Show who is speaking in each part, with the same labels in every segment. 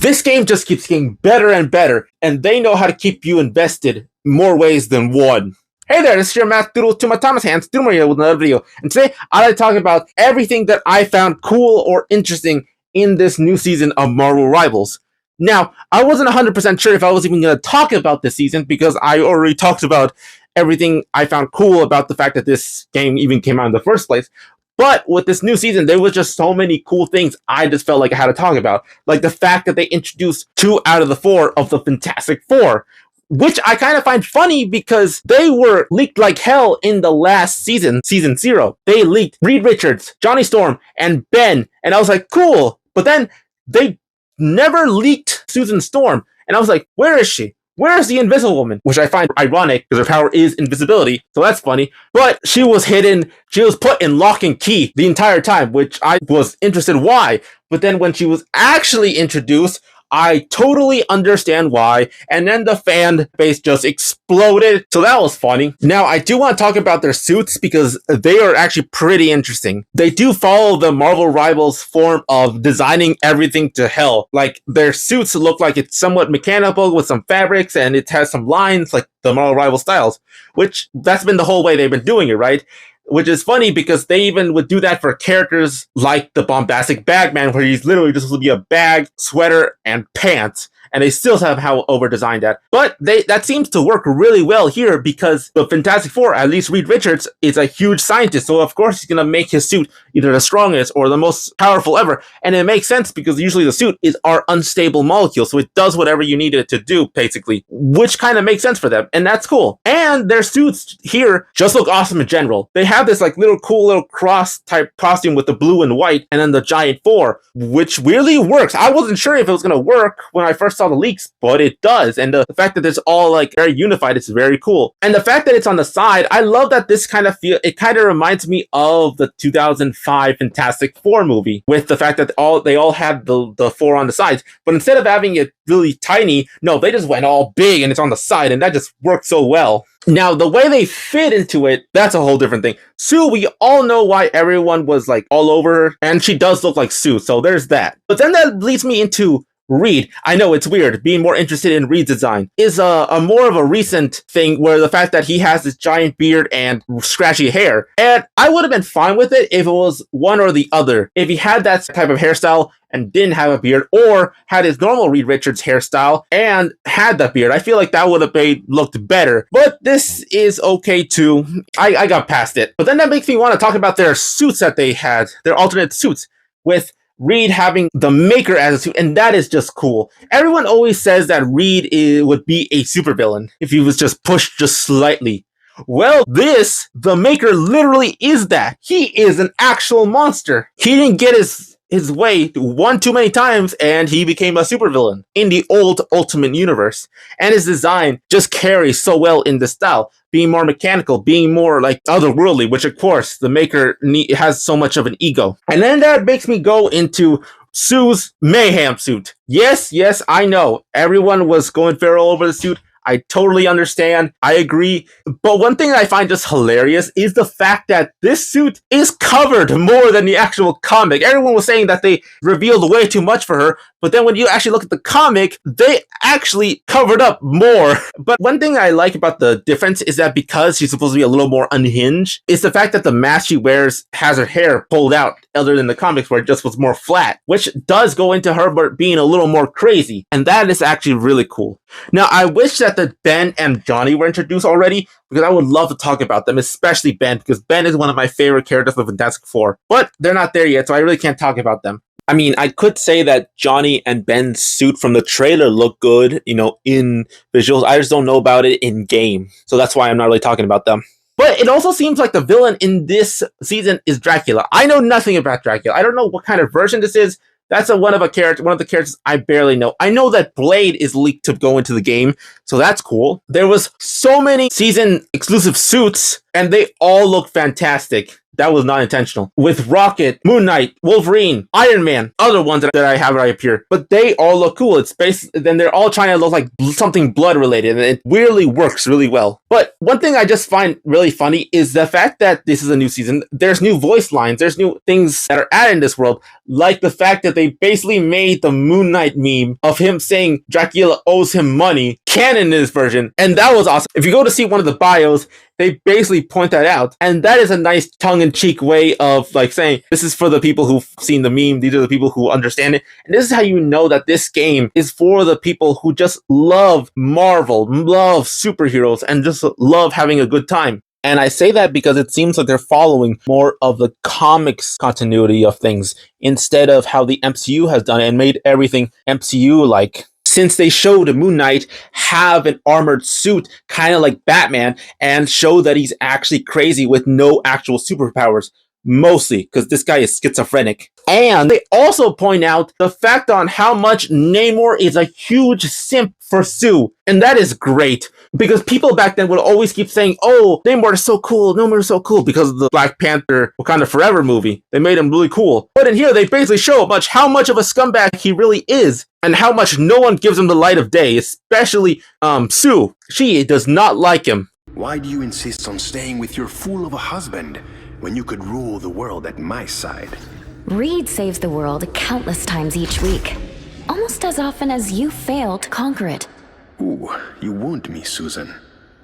Speaker 1: this game just keeps getting better and better, and they know how to keep you invested more ways than one. Hey there, this is your Math Doodle to my Thomas Hands, Doodle here with another video, and today I like to talk about everything that I found cool or interesting in this new season of Marvel Rivals. Now, I wasn't 100% sure if I was even going to talk about this season because I already talked about everything I found cool about the fact that this game even came out in the first place. But with this new season, there was just so many cool things I just felt like I had to talk about. Like the fact that they introduced 2 out of the 4 of the Fantastic Four, which I kind of find funny because they were leaked like hell in the last season, Season 0. They leaked Reed Richards, Johnny Storm, and Ben, and I was like, cool. But then they never leaked Susan Storm, and I was like, where is she? Where is the Invisible Woman? Which I find ironic because her power is invisibility, so that's funny. But she was hidden, she was put in lock and key the entire time, which I was interested why. But then when she was actually introduced, I totally understand why, and then the fan base just exploded, so that was funny. Now, I do want to talk about their suits because they are actually pretty interesting. They do follow the Marvel Rivals form of designing everything to hell. Like, their suits look like it's somewhat mechanical with some fabrics, and it has some lines like the Marvel Rival styles, which that's been the whole way they've been doing it, right? Which is funny because they even would do that for characters like the Bombastic Bagman, where he's literally just supposed to be a bag, sweater, and pants. And they still have how over-designed that. But that seems to work really well here because the Fantastic Four, at least Reed Richards, is a huge scientist. So of course he's going to make his suit either the strongest or the most powerful ever. And it makes sense because usually the suit is our unstable molecule. So it does whatever you need it to do, basically. Which kind of makes sense for them. And that's cool. And their suits here just look awesome in general. They have this like little cool little cross type costume with the blue and white and then the giant 4, which really works. I wasn't sure if it was going to work when I first saw the leaks, but it does. And the fact that it's all like very unified is very cool. And the fact that it's on the side, I love that this kind of it kind of reminds me of the 2005 Fantastic Four movie with the fact that they all had the 4 on the sides, but instead of having it really tiny, no, they just went all big and it's on the side, and that just worked so well. Now, the way they fit into it, that's a whole different thing. Sue, we all know why everyone was like all over her, and she does look like Sue, so there's that. But then that leads me into Reed. I know it's weird. Being more interested in Reed's design is a more of a recent thing where the fact that he has this giant beard and scratchy hair. And I would have been fine with it if it was one or the other. If he had that type of hairstyle and didn't have a beard, or had his normal Reed Richards hairstyle and had that beard, I feel like that would have looked better. But this is okay too. I got past it. But then that makes me want to talk about their suits that they had, their alternate suits, with Reed having the Maker as a suit, and that is just cool. Everyone always says that Reed would be a supervillain if he was just pushed just slightly. Well, the Maker literally is that. He is an actual monster. He didn't get his way one too many times, and he became a supervillain in the old Ultimate Universe. And his design just carries so well in the style, being more mechanical, being more like otherworldly, which of course the Maker has so much of an ego. And then that makes me go into Sue's Mayhem suit. Yes, I know. Everyone was going feral over the suit. I totally understand. I agree. But one thing I find just hilarious is the fact that this suit is covered more than the actual comic. Everyone was saying that they revealed way too much for her, but then when you actually look at the comic, they actually covered up more. But one thing I like about the difference is that because she's supposed to be a little more unhinged, it's the fact that the mask she wears has her hair pulled out, other than the comics where it just was more flat, which does go into her being a little more crazy. And that is actually really cool. Now, I wish that the Ben and Johnny were introduced already, because I would love to talk about them, especially Ben, because Ben is one of my favorite characters of Fantastic Four. But they're not there yet, so I really can't talk about them. I mean, I could say that Johnny and Ben's suit from the trailer look good, in visuals. I just don't know about it in game, so that's why I'm not really talking about them. But it also seems like the villain in this season is Dracula. I know nothing about Dracula. I don't know what kind of version this is. That's one of the characters I barely know. I know that Blade is leaked to go into the game, so that's cool. There was so many season exclusive suits, and they all look fantastic. that was not intentional. With Rocket, Moon Knight, Wolverine, Iron Man, other ones that I have right up here, but they all look cool. It's then they're all trying to look like something blood related, and it weirdly works really well. But one thing I just find really funny is the fact that this is a new season. There's new voice lines, there's new things that are added in this world, like the fact that they basically made the Moon Knight meme of him saying Dracula owes him money canon in this version, and that was awesome. If you go to see one of the bios, they basically point that out, and that is a nice tongue-in-cheek way of like saying this is for the people who've seen the meme, these are the people who understand it, and this is how you know that this game is for the people who just love Marvel, love superheroes, and just love having a good time. And I say that because it seems like they're following more of the comics continuity of things instead of how the MCU has done it and made everything MCU-like. Since they showed Moon Knight have an armored suit, kind of like Batman, and show that he's actually crazy with no actual superpowers. Mostly, because this guy is schizophrenic. And they also point out the fact on how much Namor is a huge simp for Sue. And that is great. Because people back then would always keep saying, oh, Namor is so cool, Namor is so cool, because of the Black Panther Wakanda Forever movie. They made him really cool. But in here, they basically show how much of a scumbag he really is, and how much no one gives him the light of day, especially Sue. She does not like him.
Speaker 2: Why do you insist on staying with your fool of a husband when you could rule the world at my side?
Speaker 3: Reed saves the world countless times each week, almost as often as you fail to conquer it.
Speaker 2: Ooh, you wound me, Susan.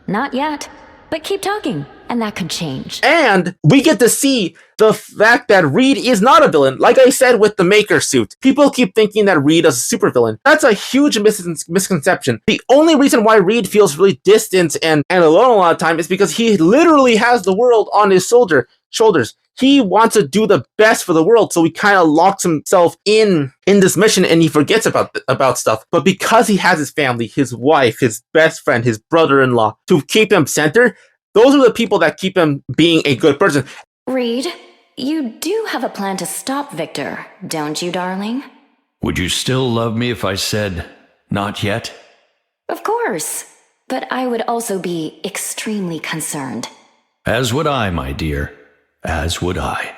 Speaker 3: Not yet, but keep talking, and that could change.
Speaker 1: And we get to see the fact that Reed is not a villain. Like I said with the Maker suit, people keep thinking that Reed is a supervillain. That's a huge misconception. The only reason why Reed feels really distant and alone a lot of time is because he literally has the world on his shoulders. He wants to do the best for the world, so he kind of locks himself in this mission, and he forgets about stuff. But because he has his family, his wife, his best friend, his brother-in-law, to keep him centered, those are the people that keep him being a good person.
Speaker 3: Reed, you do have a plan to stop Victor, don't you, darling?
Speaker 4: Would you still love me if I said, not yet?
Speaker 3: Of course, but I would also be extremely concerned.
Speaker 4: As would I, my dear. As would I.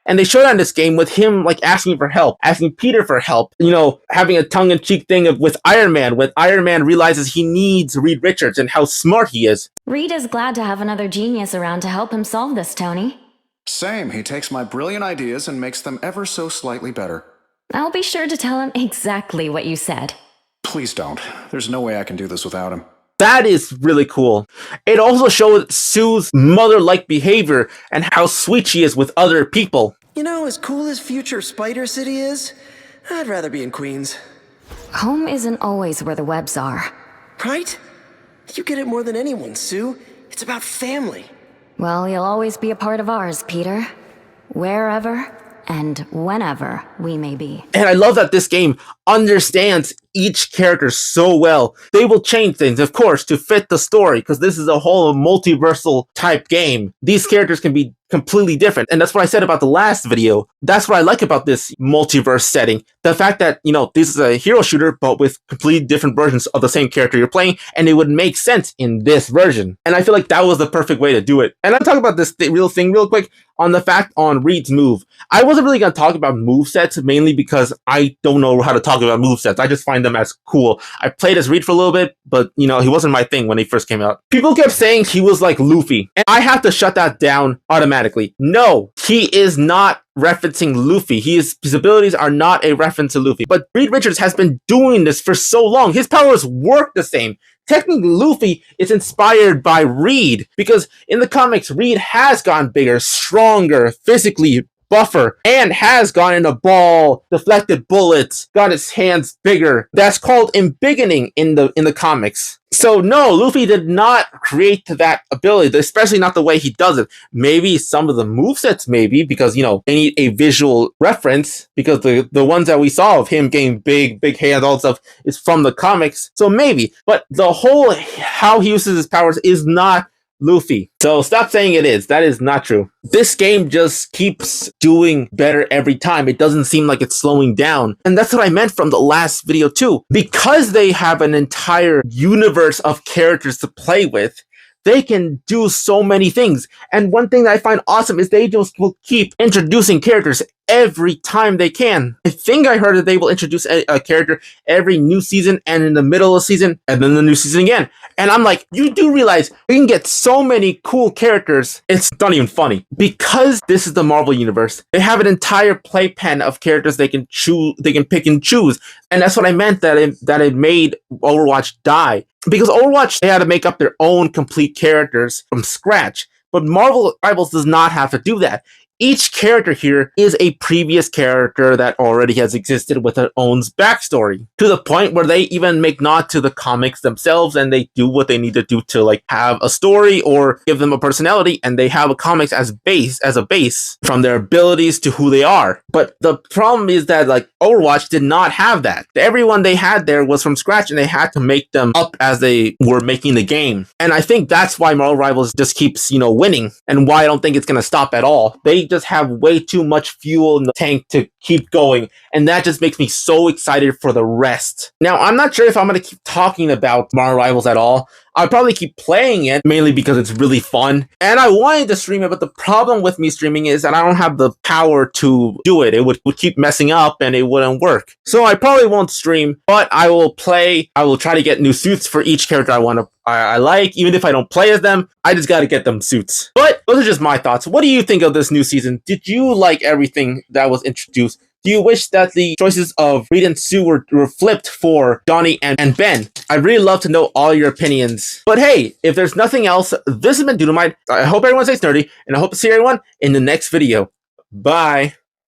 Speaker 1: And they showed on this game with him like asking for help, asking Peter for help, having a tongue-in-cheek thing with Iron Man, when Iron Man realizes he needs Reed Richards and how smart he is.
Speaker 3: Reed is glad to have another genius around to help him solve this, Tony.
Speaker 5: Same, he takes my brilliant ideas and makes them ever so slightly better.
Speaker 3: I'll be sure to tell him exactly what you said.
Speaker 5: Please don't. There's no way I can do this without him.
Speaker 1: That is really cool. It also showed Sue's mother-like behavior and how sweet she is with other people.
Speaker 6: You know, as cool as future Spider City is, I'd rather be in Queens.
Speaker 3: Home isn't always where the webs are.
Speaker 6: Right? You get it more than anyone, Sue. It's about family.
Speaker 3: Well, you'll always be a part of ours, Peter. Wherever and whenever we may be.
Speaker 1: And I love that this game understands each character so well. They will change things, of course, to fit the story, because this is a whole multiversal type game. These characters can be completely different. And that's what I said about the last video. That's what I like about this multiverse setting. The fact that, this is a hero shooter, but with completely different versions of the same character you're playing, and it would make sense in this version. And I feel like that was the perfect way to do it. And I'll talk about this real quick on the fact on Reed's move. I wasn't really going to talk about movesets, mainly because I don't know how to talk about movesets. I just find them as cool. I played as Reed for a little bit, but, he wasn't my thing when he first came out. People kept saying he was like Luffy, and I have to shut that down automatically. No, he is not referencing Luffy. His abilities are not a reference to Luffy. But Reed Richards has been doing this for so long. His powers work the same. Technically, Luffy is inspired by Reed, because in the comics, Reed has gotten bigger, stronger, physically buffer, and has gone in a ball, deflected bullets, got his hands bigger. That's called embiggening in the comics. So no, Luffy did not create that ability, especially not the way he does it. Maybe some of the movesets, maybe, because, they need a visual reference, because the ones that we saw of him getting big hands, all that stuff, is from the comics. So maybe, but the whole, how he uses his powers is not Luffy. So stop saying it is. That is not true. This game just keeps doing better every time. It doesn't seem like it's slowing down. And that's what I meant from the last video too. Because they have an entire universe of characters to play with, they can do so many things. And one thing that I find awesome is they just will keep introducing characters every time they can. I think I heard that they will introduce a character every new season and in the middle of the season and then the new season again. And I'm like, you do realize we can get so many cool characters. It's not even funny. Because this is the Marvel Universe, they have an entire playpen of characters they can choose, they can pick and choose. And that's what I meant that it made Overwatch die. Because Overwatch, they had to make up their own complete characters from scratch. But Marvel Rivals does not have to do that. Each character here is a previous character that already has existed with their own backstory, to the point where they even make nod to the comics themselves and they do what they need to do to like have a story or give them a personality, and they have a comics as a base from their abilities to who they are. But the problem is that like Overwatch did not have that. Everyone they had there was from scratch and they had to make them up as they were making the game. And I think that's why Marvel Rivals just keeps, winning, and why I don't think it's going to stop at all. They just have way too much fuel in the tank to keep going, and that just makes me so excited for the rest. Now, I'm not sure if I'm going to keep talking about Marvel Rivals at all. I'll probably keep playing it, mainly because it's really fun, and I wanted to stream it, but the problem with me streaming is that I don't have the power to do it. It would keep messing up, and it wouldn't work. So I probably won't stream, but I will play. I will try to get new suits for each character I like. Even if I don't play as them, I just gotta get them suits. But those are just my thoughts. What do you think of this new season? Did you like everything that was introduced? Do you wish that the choices of Reed and Sue were flipped for Johnny and Ben? I'd really love to know all your opinions. But hey, if there's nothing else, this has been Doodlemite. I hope everyone stays nerdy, and I hope to see everyone in the next video. Bye.